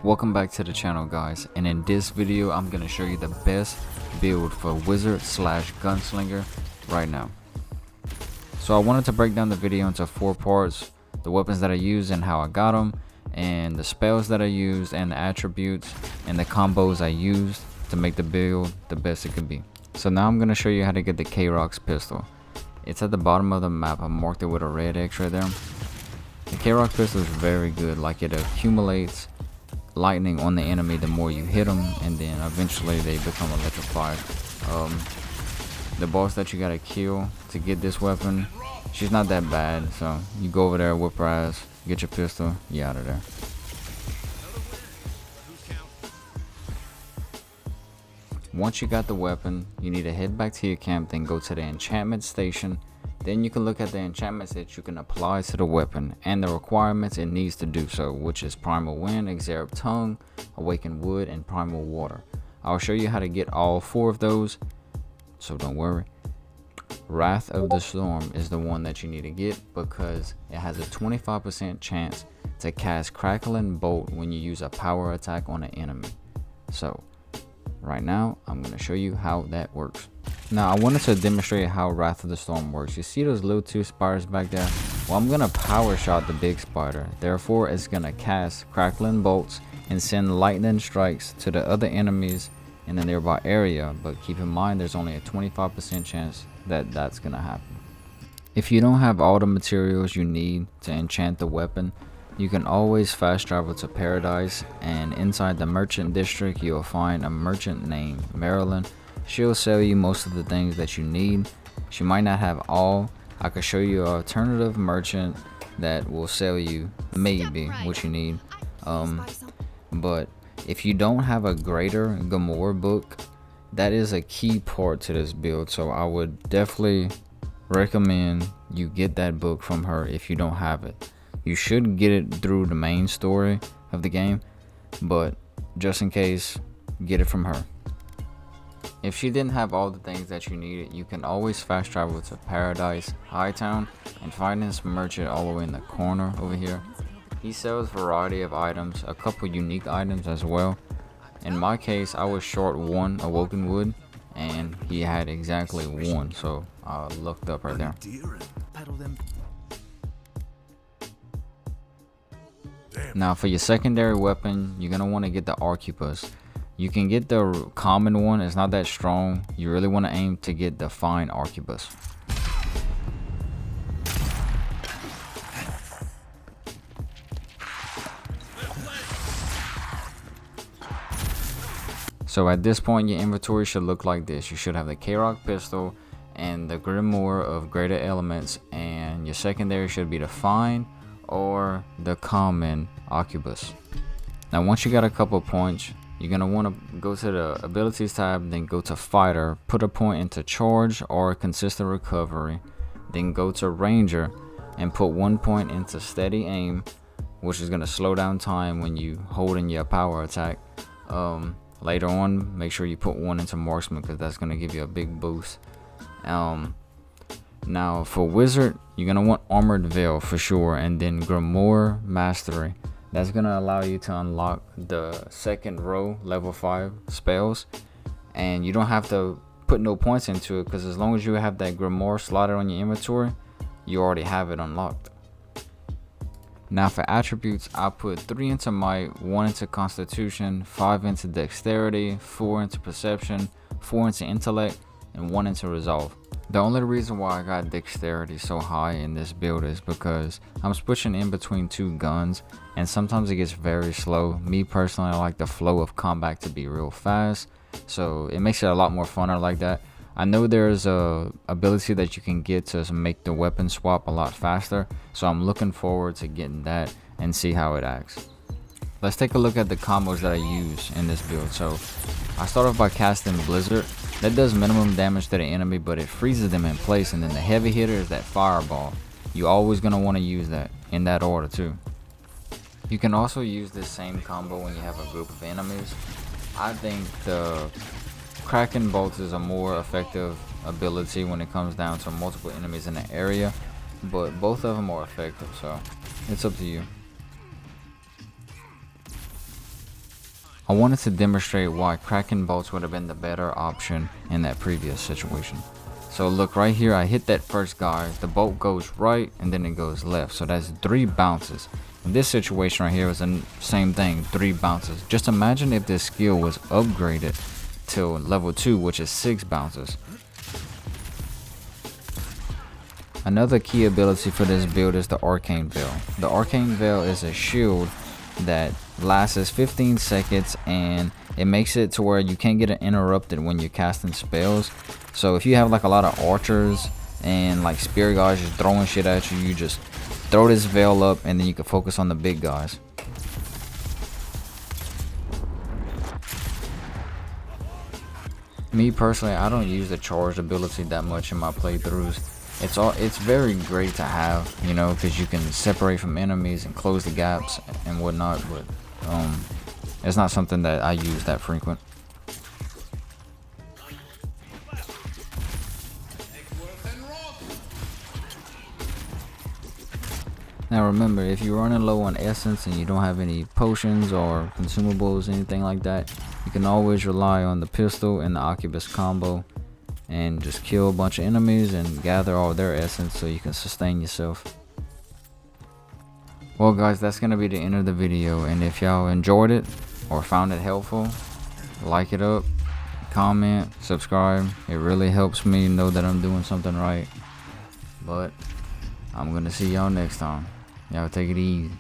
Welcome back to the channel, guys, and in this video I'm going to show you the best build for wizard slash gunslinger right now. So I wanted to break down the video into 4 parts: the weapons that I use and how I got them, and the spells that I used, and the attributes and the combos I used to make the build the best it could be. So now I'm going to show you how to get the K-Rock's pistol. It's at the bottom of the map. I marked it with a red X right there. The K-Rock pistol is very good. Like, it accumulates lightning on the enemy the more you hit them, and then eventually they become electrified. The boss that you gotta kill to get this weapon, she's not that bad, so you go over there, whip her ass, get your pistol, you out of there. Once you got the weapon, you need to head back to your camp, then go to the enchantment station. Then you can look at the enchantments that you can apply to the weapon and the requirements it needs to do so, which is Primal Wind, Exarab Tongue, Awakened Wood, and Primal Water. I'll show you how to get all 4 of those, so don't worry. Wrath of the Storm is the one that you need to get because it has a 25% chance to cast Crackling Bolt when you use a power attack on an enemy. So right now I'm going to show you how that works. Now I wanted to demonstrate how Wrath of the Storm works. You see those little 2 spiders back there? Well, I'm going to power shot the big spider. Therefore it's going to cast Crackling Bolts and send lightning strikes to the other enemies in the nearby area. But keep in mind there's only a 25% chance that that's going to happen. If you don't have all the materials you need to enchant the weapon, you can always fast travel to Paradise, and inside the merchant district you'll find a merchant named Marilyn. She'll sell you most of the things that you need. She might not have all. I could show you an alternative merchant that will sell you maybe what you need. But if you don't have a Greater Gamor book, that is a key part to this build. So I would definitely recommend you get that book from her if you don't have it. You should get it through the main story of the game, but just in case, get it from her. If she didn't have all the things that you needed, you can always fast travel to Paradise Hightown and find this merchant all the way in the corner over here. He sells a variety of items, a couple unique items as well. In my case, I was short 1 Awoken Wood and he had exactly 1, so I looked up right there. Now for your secondary weapon, you're going to want to get the Arquebus. You can get the common one, it's not that strong. You really want to aim to get the fine Arquebus. So at this point your inventory should look like this. You should have the K-Rock pistol and the Grimoire of Greater Elements, and your secondary should be the fine or the common Arquebus. Now once you got a couple points, you're going to want to go to the abilities tab, then go to fighter, put a point into charge or consistent recovery, then go to ranger and put 1 point into steady aim, which is going to slow down time when you hold in your power attack. Later on, make sure you put 1 into marksman because that's going to give you a big boost. Now for wizard, you're going to want armored veil for sure, and then grimoire mastery. That's going to allow you to unlock the 2nd row level 5 spells, and you don't have to put no points into it because as long as you have that grimoire slotted on your inventory, you already have it unlocked. Now for attributes, I put 3 into might, 1 into constitution, 5 into dexterity, 4 into perception, 4 into intellect, and 1 into resolve. The only reason why I got dexterity so high in this build is because I'm switching in between 2 guns and sometimes it gets very slow. Me personally, I like the flow of combat to be real fast, so it makes it a lot more funner like that. I know there's a ability that you can get to make the weapon swap a lot faster, so I'm looking forward to getting that and see how it acts. Let's take a look at the combos that I use in this build. So I start off by casting Blizzard. That does minimum damage to the enemy, but it freezes them in place, and then the heavy hitter is that fireball. You're always going to want to use that in that order too. You can also use this same combo when you have a group of enemies. I think the Kraken Bolts is a more effective ability when it comes down to multiple enemies in the area, but both of them are effective, so it's up to you. I wanted to demonstrate why cracking bolts would have been the better option in that previous situation. So look right here, I hit that first guy, the bolt goes right and then it goes left, so that's 3 bounces. In this situation right here was the same thing, 3 bounces. Just imagine if this skill was upgraded till level 2, which is 6 bounces. Another key ability for this build is the Arcane Veil. The Arcane Veil is a shield that lasts 15 seconds and it makes it to where you can't get interrupted when you're casting spells. So if you have like a lot of archers and like spear guys just throwing shit at you, you just throw this veil up and then you can focus on the big guys. Me personally, I don't use the charged ability that much in my playthroughs. It's very great to have, you know, because you can separate from enemies and close the gaps and whatnot, but it's not something that I use that frequent. Now remember, if you're running low on essence and you don't have any potions or consumables, anything like that, you can always rely on the pistol and the Oculus combo and just kill a bunch of enemies and gather all their essence so you can sustain yourself. Well guys, that's gonna be the end of the video, and if y'all enjoyed it or found it helpful, like it up, comment, subscribe. It really helps me know that I'm doing something right. But I'm gonna see y'all next time. Y'all take it easy.